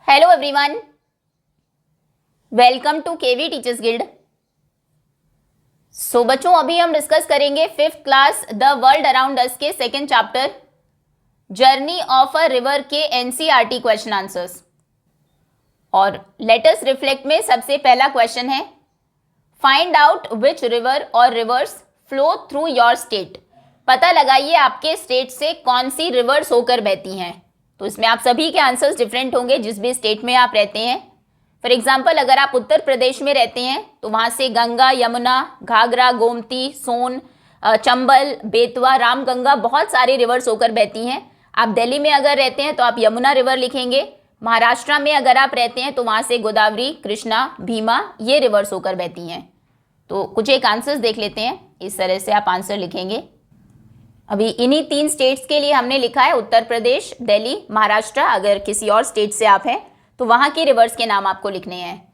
Hello everyone, welcome to KV teachers guild. So बच्चों, अभी हम डिस्कस करेंगे fifth class the world around us के second chapter journey of a river के NCERT question answers. और let's reflect में सबसे पहला क्वेश्चन है, फाइंड आउट विच रिवर और rivers flow through your state. पता लगाइए आपके स्टेट से कौन सी रिवर्स होकर बहती हैं। तो इसमें आप सभी के आंसर्स डिफरेंट होंगे जिस भी स्टेट में आप रहते हैं। फॉर एग्जाम्पल, अगर आप उत्तर प्रदेश में रहते हैं तो वहाँ से गंगा, यमुना, घाघरा, गोमती, सोन, चंबल, बेतवा, रामगंगा बहुत सारी रिवर्स होकर बहती हैं। आप दिल्ली में अगर रहते हैं तो आप यमुना रिवर लिखेंगे। महाराष्ट्र में अगर आप रहते हैं तो वहाँ से गोदावरी, कृष्णा, भीमा ये रिवर्स होकर बहती हैं। तो कुछ एक आंसर्स देख लेते हैं, इस तरह से आप आंसर लिखेंगे। अभी इन्हीं तीन स्टेट्स के लिए हमने लिखा है उत्तर प्रदेश, दिल्ली, महाराष्ट्र। अगर किसी और स्टेट से आप हैं तो वहाँ की रिवर्स के नाम आपको लिखने हैं।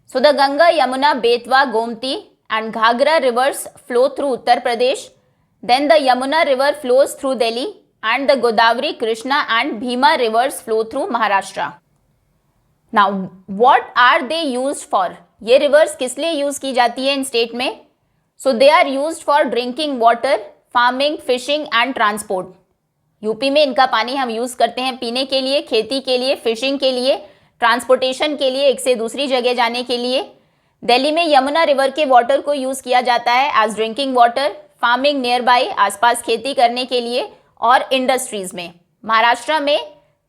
So the Ganga, Yamuna, Betwa, Gomti and Ghaghra rivers flow through Uttar Pradesh. Then the Yamuna river flows through Delhi and the Godavari, Krishna and Bhima rivers flow through Maharashtra. Now what are they used for? ये रिवर्स किस लिए यूज की जाती है इन स्टेट में? So they are used for drinking water, farming, fishing and transport. UP में इनका पानी हम यूज करते हैं पीने के लिए, खेती के लिए, फिशिंग के लिए, ट्रांसपोर्टेशन के लिए, एक से दूसरी जगह जाने के लिए। दिल्ली में यमुना रिवर के वाटर को यूज किया जाता है as drinking water, farming near by, आसपास खेती करने के लिए, और इंडस्ट्रीज में। महाराष्ट्र में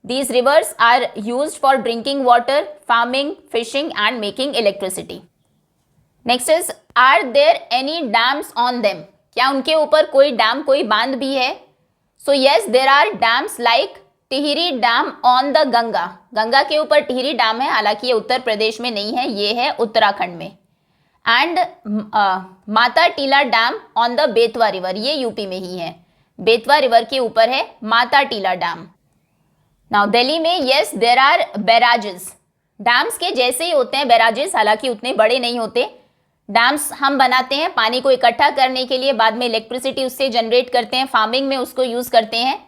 these rivers are used for drinking water, farming, fishing and making electricity. Next is, are there any dams on them? क्या उनके ऊपर कोई डैम, कोई बांध भी है? So yes, there are dams like Tehri dam on the Ganga. Ganga के ऊपर टिहरी डैम है, हालांकि ये उत्तर प्रदेश में नहीं है, ये है उत्तराखंड में। And Mata Tila dam on the Betwa river, ये यूपी में ही है। बेतवा रिवर के ऊपर है माता टीला डैम। नाउ दिल्ली में यस देर आर बैराजेस। डैम्स के जैसे ही होते हैं बैराजेस, हालांकि उतने बड़े नहीं होते। डैम्स हम बनाते हैं पानी को इकट्ठा करने के लिए, बाद में इलेक्ट्रिसिटी उससे जनरेट करते हैं, फार्मिंग में उसको यूज करते हैं।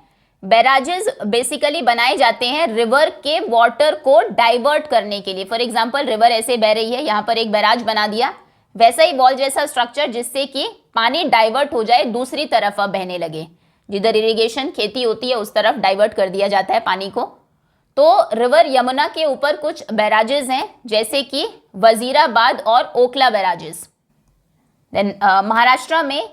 बैराजेस बेसिकली बनाए जाते हैं रिवर के वाटर को डाइवर्ट करने के लिए। फॉर एग्जाम्पल, रिवर ऐसे बह रही है, यहाँ पर एक बैराज बना दिया, वैसा ही बॉल जैसा स्ट्रक्चर जिससे कि पानी डाइवर्ट हो जाए, दूसरी तरफ अब बहने लगे। जिधर इरिगेशन, खेती होती है उस तरफ डाइवर्ट कर दिया जाता है पानी को। तो रिवर यमुना के ऊपर कुछ बैराजेस हैं, जैसे कि वजीराबाद और ओखला बैराजेस। देन महाराष्ट्र में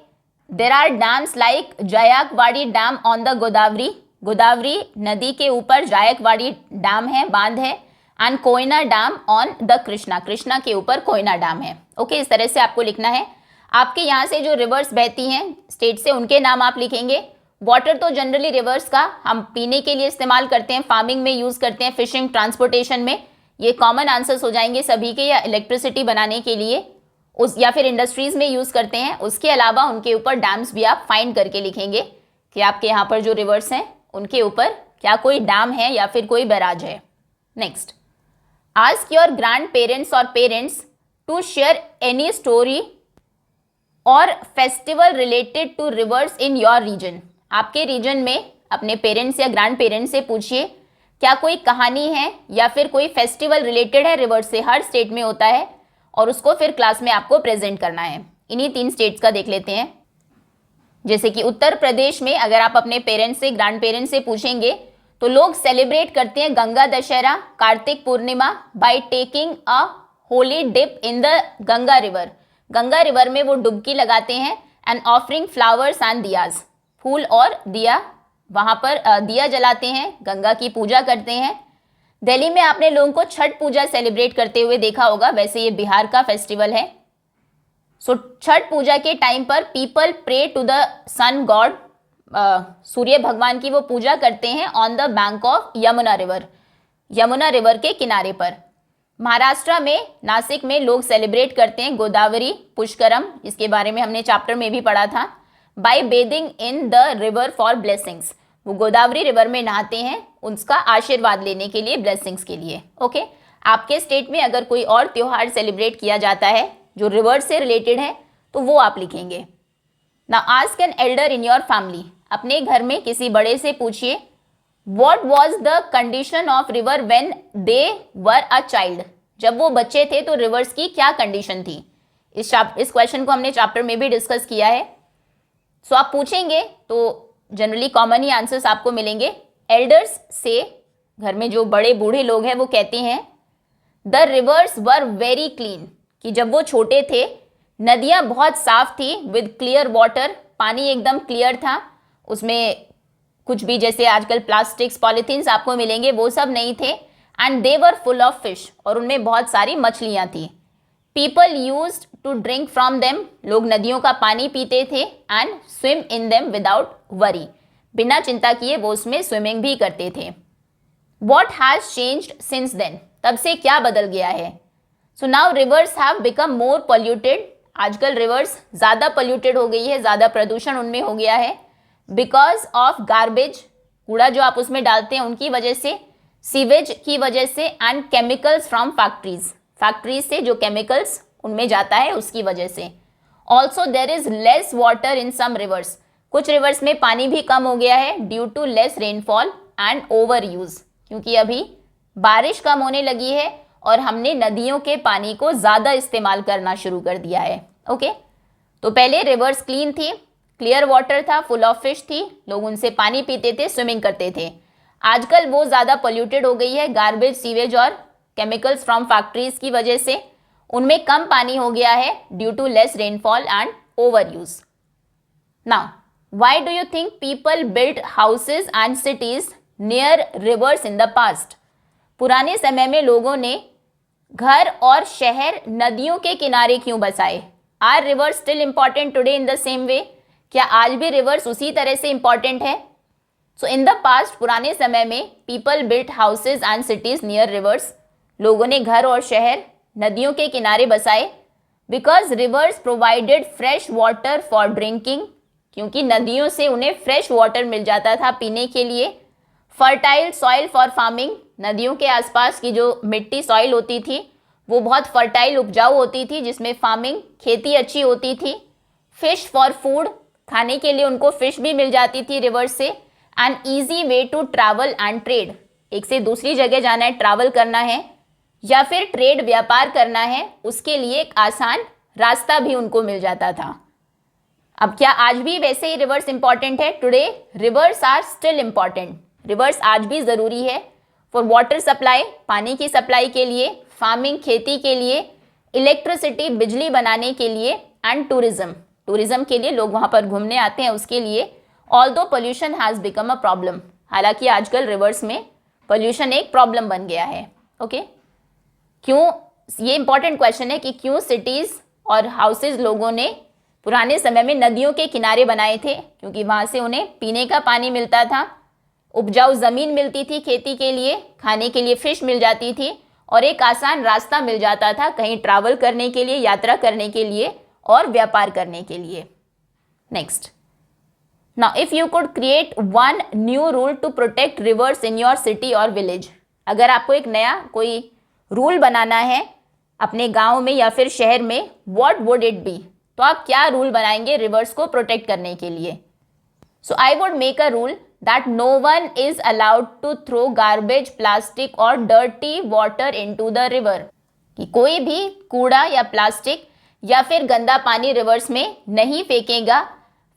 there are dams like Jayakwadi dam on the Godavari. Godavari नदी के ऊपर जायकवाड़ी डैम है, बांध है। And Koyna dam on the Krishna, Krishna के ऊपर कोयना डैम है। ओके, इस तरह से आपको लिखना है। आपके यहाँ से जो रिवर्स बहती हैं स्टेट से, उनके नाम आप लिखेंगे। वाटर तो जनरली रिवर्स का हम पीने के लिए इस्तेमाल करते हैं, फार्मिंग में यूज करते हैं, फिशिंग, ट्रांसपोर्टेशन में, ये कॉमन आंसर्स हो जाएंगे सभी के, या इलेक्ट्रिसिटी बनाने के लिए उस, या फिर इंडस्ट्रीज में यूज करते हैं। उसके अलावा उनके ऊपर डैम्स भी आप फाइंड करके लिखेंगे कि आपके यहाँ पर जो रिवर्स हैं उनके ऊपर क्या कोई डैम है या फिर कोई बैराज है। Next, ask your grandparents और parents to share any story और festival related to rivers in your region. आपके रीजन में अपने पेरेंट्स या ग्रैंड पेरेंट्स से पूछिए क्या कोई कहानी है या फिर कोई फेस्टिवल रिलेटेड है रिवर्स से। हर स्टेट में होता है और उसको फिर क्लास में आपको प्रेजेंट करना है। इन्हीं तीन स्टेट्स का देख लेते हैं। जैसे कि उत्तर प्रदेश में अगर आप अपने पेरेंट्स से, ग्रैंड पेरेंट्स से पूछेंगे तो लोग सेलिब्रेट करते हैं Ganga Dussehra, Kartik Purnima by taking a holy dip in the Ganga river. Ganga river में वो डुबकी लगाते हैं। And offering flowers and diyas, फूल और दिया, वहां पर दिया जलाते हैं, गंगा की पूजा करते हैं। दिल्ली में आपने लोगों को छठ पूजा सेलिब्रेट करते हुए देखा होगा, वैसे ये बिहार का फेस्टिवल है। सो छठ पूजा के टाइम पर people pray to the sun god, Surya भगवान की वो पूजा करते हैं on the bank of Yamuna river, Yamuna river के किनारे पर। महाराष्ट्र में नासिक में लोग सेलिब्रेट करते हैं गोदावरी पुष्करम, इसके बारे में हमने चैप्टर में भी पढ़ा था। By bathing in the river for blessings, वो गोदावरी रिवर में नहाते हैं उसका आशीर्वाद लेने के लिए, ब्लेसिंग्स के लिए। ओके, आपके स्टेट में अगर कोई और त्योहार सेलिब्रेट किया जाता है जो रिवर से रिलेटेड है तो वो आप लिखेंगे। Now ask an elder in your family, अपने घर में किसी बड़े से पूछिए what was the condition of river when they were a child? जब वो बच्चे थे तो रिवर्स की क्या कंडीशन थी? इस क्वेश्चन को हमने चैप्टर में भी डिस्कस किया है। सो आप पूछेंगे तो जनरली कॉमन ही आंसर्स आपको मिलेंगे। एल्डर्स से, घर में जो बड़े बूढ़े लोग हैं वो कहते हैं the reverse were very clean, कि जब वो छोटे थे नदियाँ बहुत साफ थी, विद क्लियर वाटर, पानी एकदम क्लियर था, उसमें कुछ भी जैसे आजकल प्लास्टिक्स पॉलीथीन्स आपको मिलेंगे वो सब नहीं थे। And they were full of fish, और उनमें बहुत सारी मछलियाँ थी। People used to drink from them, लोग नदियों का पानी पीते थे। And swim in them without worry, बिना चिंता किए वो उसमें स्विमिंग भी करते थे। What has changed since then, तब से क्या बदल गया है? So now rivers have become more polluted, आजकल रिवर्स ज़्यादा पोल्यूटेड हो गई है, ज़्यादा प्रदूषण उनमें हो गया है। बिकॉज ऑफ गार्बेज, कूड़ा जो आप उसमें डालते हैं उनकी वजह से, सीवेज की वजह से, and chemicals from factories, factories से जो केमिकल्स उनमें जाता है उसकी वजह से। Also there is less water in some rivers, कुछ रिवर्स में पानी भी कम हो गया है due to less rainfall and over use, क्योंकि अभी बारिश कम होने लगी है और हमने नदियों के पानी को ज़्यादा इस्तेमाल करना शुरू कर दिया है। ओके, तो पहले रिवर्स क्लीन थी, क्लियर वाटर था, फुल ऑफ फिश थी, लोग उनसे पानी पीते थे, स्विमिंग करते थे। आजकल वो ज़्यादा पोल्यूटेड हो गई है, गार्बेज, सीवेज और केमिकल्स फ्रॉम फैक्ट्रीज की वजह से उनमें कम पानी हो गया है due to less rainfall and over use. Now why do you think people build houses and cities near rivers in the past? पुराने समय में लोगों ने घर और शहर नदियों के किनारे क्यों बसाए? Are rivers still important today in the same way? क्या आज भी रिवर्स उसी तरह से इंपॉर्टेंट है? सो इन द पास्ट, पुराने समय में, people built houses and cities near reverse, लोगों ने घर और शहर नदियों के किनारे बसाए। Because reverse provided fresh water for drinking, क्योंकि नदियों से उन्हें फ्रेश वाटर मिल जाता था पीने के लिए। फर्टाइल सॉइल फॉर फार्मिंग, नदियों के आसपास की जो मिट्टी, सॉइल होती थी वो बहुत फर्टाइल, उपजाऊ होती थी, जिसमें फार्मिंग, खेती अच्छी होती थी। फिश फॉर फूड, खाने के लिए उनको फिश भी मिल जाती थी रिवर से। And easy way to travel and trade, एक से दूसरी जगह जाना है, ट्रैवल करना है या फिर ट्रेड, व्यापार करना है, उसके लिए एक आसान रास्ता भी उनको मिल जाता था। अब क्या आज भी वैसे ही रिवर्स इंपॉर्टेंट है? Today rivers are still important, rivers आज भी ज़रूरी है फॉर वाटर सप्लाई, पानी की सप्लाई के लिए, फार्मिंग, खेती के लिए, इलेक्ट्रिसिटी, बिजली बनाने के लिए, एंड टूरिज्म, टूरिज्म के लिए, लोग वहाँ पर घूमने आते हैं उसके लिए। Although pollution has become a problem, हालांकि आजकल रिवर्स में पोल्यूशन एक प्रॉब्लम बन गया है। ओके, क्यों? ये इंपॉर्टेंट क्वेश्चन है कि क्यों सिटीज़ और हाउसेज लोगों ने पुराने समय में नदियों के किनारे बनाए थे? क्योंकि वहाँ से उन्हें पीने का पानी मिलता था, उपजाऊ ज़मीन मिलती थी खेती के लिए, खाने के लिए फिश मिल जाती थी, और एक आसान रास्ता मिल जाता था कहीं ट्रैवल करने के लिए, यात्रा करने के लिए और व्यापार करने के लिए। Next, now if you could create one new rule to protect rivers in your city और विलेज, अगर आपको एक नया कोई रूल बनाना है अपने गांव में या फिर शहर में, व्हाट वुड इट बी? तो आप क्या रूल बनाएंगे रिवर्स को प्रोटेक्ट करने के लिए? So I would make a rule that no one is allowed to throw garbage, plastic और dirty water into the river, कि कोई भी कूड़ा या प्लास्टिक या फिर गंदा पानी रिवर्स में नहीं फेंकेगा।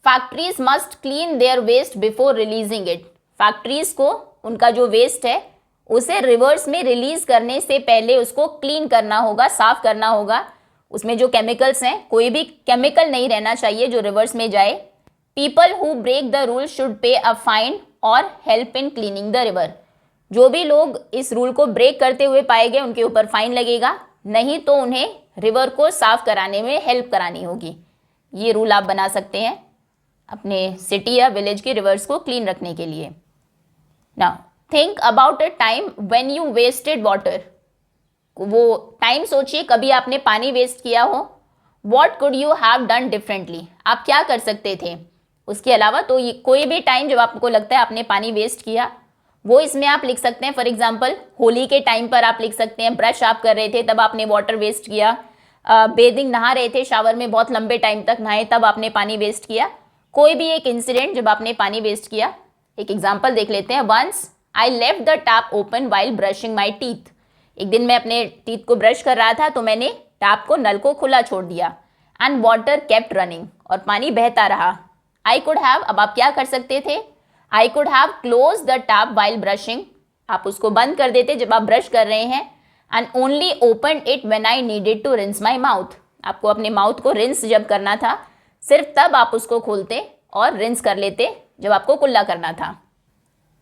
Factories must clean their waste before releasing it, factories को उनका जो वेस्ट है उसे रिवर्स में रिलीज करने से पहले उसको क्लीन करना होगा, साफ करना होगा। उसमें जो केमिकल्स हैं, कोई भी केमिकल नहीं रहना चाहिए जो रिवर्स में जाए। People who break the rule should pay a fine और help in cleaning the river, जो भी लोग इस रूल को ब्रेक करते हुए पाए गए उनके ऊपर फाइन लगेगा, नहीं तो उन्हें रिवर को साफ कराने में हेल्प करानी होगी। ये रूल आप बना सकते हैं अपने सिटी या विलेज के रिवर्स को क्लीन रखने के लिए। Now think about a time when you wasted water, वो टाइम सोचिए कभी आपने पानी वेस्ट किया हो। What could you have done differently, आप क्या कर सकते थे उसके अलावा? तो ये कोई भी टाइम जब आपको लगता है आपने पानी वेस्ट किया, वो इसमें आप लिख सकते हैं। फॉर एग्जांपल होली के टाइम पर आप लिख सकते हैं, ब्रश आप कर रहे थे तब आपने वाटर वेस्ट किया, बेदिंग, नहा रहे थे शावर में, बहुत लंबे टाइम तक नहाए तब आपने पानी वेस्ट किया। कोई भी एक इंसिडेंट जब आपने पानी वेस्ट किया। एक एग्जांपल देख लेते हैं। Once I left the tap open while brushing my teeth. एक दिन मैं अपने टीथ को ब्रश कर रहा था तो मैंने टैप को, नल को खुला छोड़ दिया। एंड वाटर केप्ट रनिंग, और पानी बहता रहा। आई कुड हैव, अब आप क्या कर सकते थे, I could have close the tap while brushing, आप उसको बंद कर देते जब आप ब्रश कर रहे हैं। And only open it when I needed to rinse my mouth, आपको अपने माउथ को रिंस जब करना था सिर्फ तब आप उसको खोलते और रिंस कर लेते जब आपको कुल्ला करना था।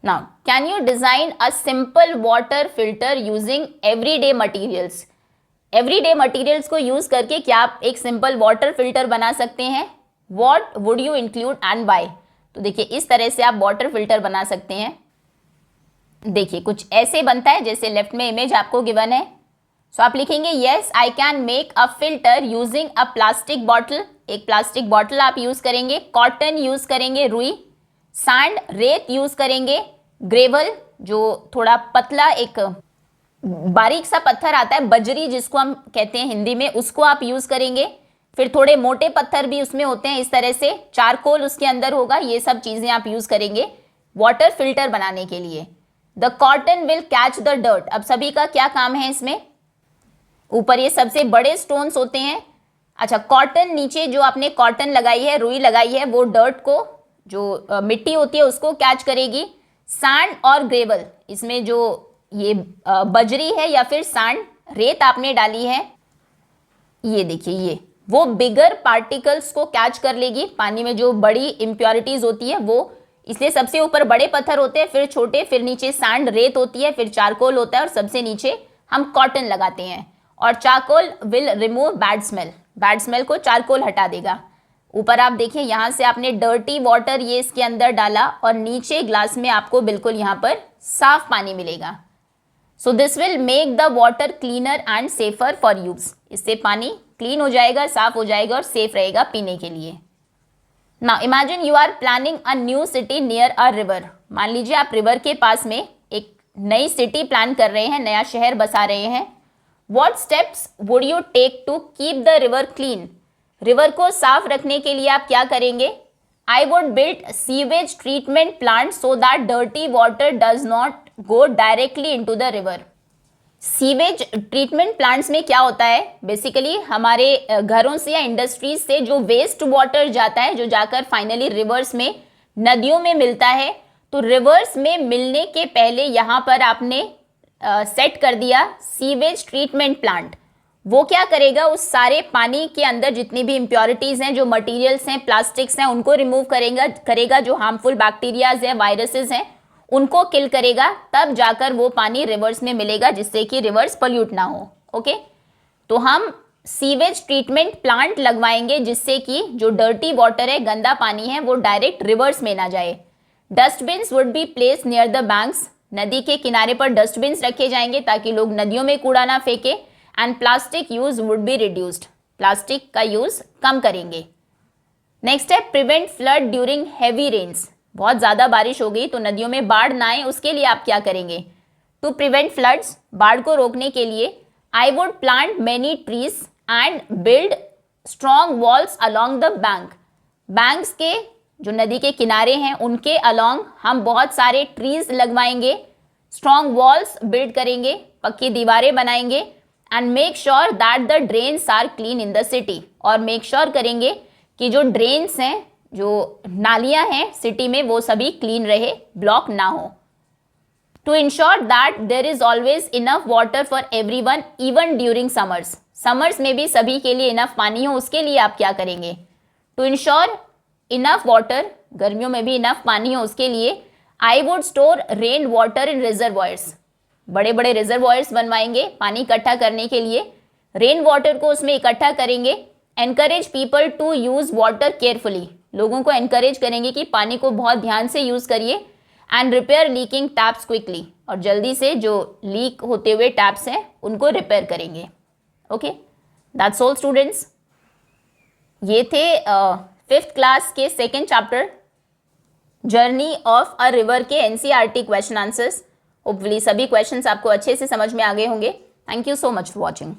Now can you design a simple water filter using everyday materials. Everyday materials को यूज करके क्या आप एक सिंपल वाटर फिल्टर बना सकते हैं? What would you include and why? तो देखिए इस तरह से आप वाटर फिल्टर बना सकते हैं। देखिए कुछ ऐसे बनता है जैसे लेफ्ट में इमेज आपको गिवन है। सो आप लिखेंगे yes I can make a filter using a plastic bottle, एक प्लास्टिक बॉटल आप यूज करेंगे, कॉटन यूज करेंगे, रुई, सैंड रेत यूज करेंगे, ग्रेवल जो थोड़ा पतला एक बारीक सा पत्थर आता है, बजरी जिसको हम कहते हैं हिंदी में, उसको आप यूज करेंगे। फिर थोड़े मोटे पत्थर भी उसमें होते हैं इस तरह से, चारकोल उसके अंदर होगा, ये सब चीजें आप यूज करेंगे वाटर फिल्टर बनाने के लिए। The cotton will catch the dirt, अब सभी का क्या काम है इसमें, ऊपर ये सबसे बड़े स्टोन्स होते हैं। अच्छा कॉटन, नीचे जो आपने कॉटन लगाई है, रुई लगाई है, वो डर्ट को, जो मिट्टी होती है उसको कैच करेगी। सैंड और ग्रेवल, इसमें जो ये बजरी है या फिर सैंड रेत आपने डाली है, ये देखिए ये वो बिगर पार्टिकल्स को कैच कर लेगी, पानी में जो बड़ी इम्प्योरिटीज होती है वो, इसलिए सबसे ऊपर बड़े पत्थर होते हैं, फिर छोटे, फिर नीचे सैंड रेत होती है, फिर चारकोल होता है और सबसे नीचे हम कॉटन लगाते हैं। और charcoal will remove bad smell, bad smell को चारकोल हटा देगा। ऊपर आप देखिए यहाँ से आपने डर्टी वाटर ये इसके अंदर डाला और नीचे ग्लास में आपको बिल्कुल यहाँ पर साफ पानी मिलेगा। So this will make the water cleaner and safer for use, इससे पानी क्लीन हो जाएगा, साफ हो जाएगा और सेफ रहेगा पीने के लिए। Now imagine you are planning a new city near a river, मान लीजिए आप रिवर के पास में एक नई सिटी प्लान कर रहे हैं, नया शहर बसा रहे हैं। What steps would you take to keep the river clean, river को साफ रखने के लिए आप क्या करेंगे? I would build sewage treatment plant so that dirty water does not go directly into the river. Sewage treatment plants में क्या होता है, बेसिकली हमारे घरों से या इंडस्ट्रीज से जो वेस्ट वाटर जाता है, जो जाकर फाइनली रिवर्स में, नदियों में मिलता है, तो रिवर्स में मिलने के पहले यहाँ पर आपने सेट कर दिया सीवेज ट्रीटमेंट प्लांट। वो क्या करेगा, उस सारे पानी के अंदर जितनी भी इम्प्योरिटीज हैं, जो मटेरियल्स हैं, प्लास्टिक्स हैं, उनको रिमूव करेगा, जो हार्मफुल बैक्टीरियाज हैं, वायरसेस हैं, उनको किल करेगा, तब जाकर वो पानी रिवर्स में मिलेगा, जिससे कि रिवर्स पोल्यूट ना हो। ओके, तो हम सीवेज ट्रीटमेंट प्लांट लगवाएंगे जिससे कि जो डर्टी वाटर है, गंदा पानी है, वो डायरेक्ट रिवर्स में ना जाए। Dustbins would be place near the banks, नदी के किनारे पर डस्टबिन्स रखे जाएंगे ताकि लोग नदियों में कूड़ा ना फेंके। And plastic use would be reduced, plastic का यूज कम करेंगे। नेक्स्ट है prevent flood during heavy rains, बहुत ज़्यादा बारिश हो गई तो नदियों में बाढ़ ना आए, उसके लिए आप क्या करेंगे? टू प्रिवेंट फ्लड्स, बाढ़ को रोकने के लिए I would plant many trees and build strong walls along the bank, banks के जो नदी के किनारे हैं उनके अलॉन्ग हम बहुत सारे ट्रीज लगवाएंगे, स्ट्रॉन्ग वॉल्स बिल्ड करेंगे, पक्की दीवारें बनाएंगे। And make sure that the drains are clean in the city, और मेक श्योर करेंगे कि जो ड्रेन्स हैं, जो नालियां हैं सिटी में, वो सभी क्लीन रहे, ब्लॉक ना हो। To ensure that there is always enough water for everyone even during summers, summers में भी सभी के लिए इनफ पानी हो, उसके लिए आप क्या करेंगे? टू इंश्योर इनफ वाटर, गर्मियों में भी इनफ पानी हो, उसके लिए I would store rain water in reservoirs, बड़े बड़े रिजर्वॉयर्स बनवाएंगे पानी इकट्ठा करने के लिए, रेन वाटर को उसमें इकट्ठा करेंगे। Encourage people to use water carefully, लोगों को एनकरेज करेंगे कि पानी को बहुत ध्यान से यूज करिए। And repair leaking taps quickly, और जल्दी से जो लीक होते हुए टैप्स हैं उनको रिपेयर करेंगे। ओके, दैट्स ऑल स्टूडेंट्स, ये थे 5th क्लास के 2nd chapter journey of a river के एनसीईआरटी क्वेश्चन आंसर्स। होपफुली सभी क्वेश्चंस आपको अच्छे से समझ में आ गए होंगे। Thank you so much for watching.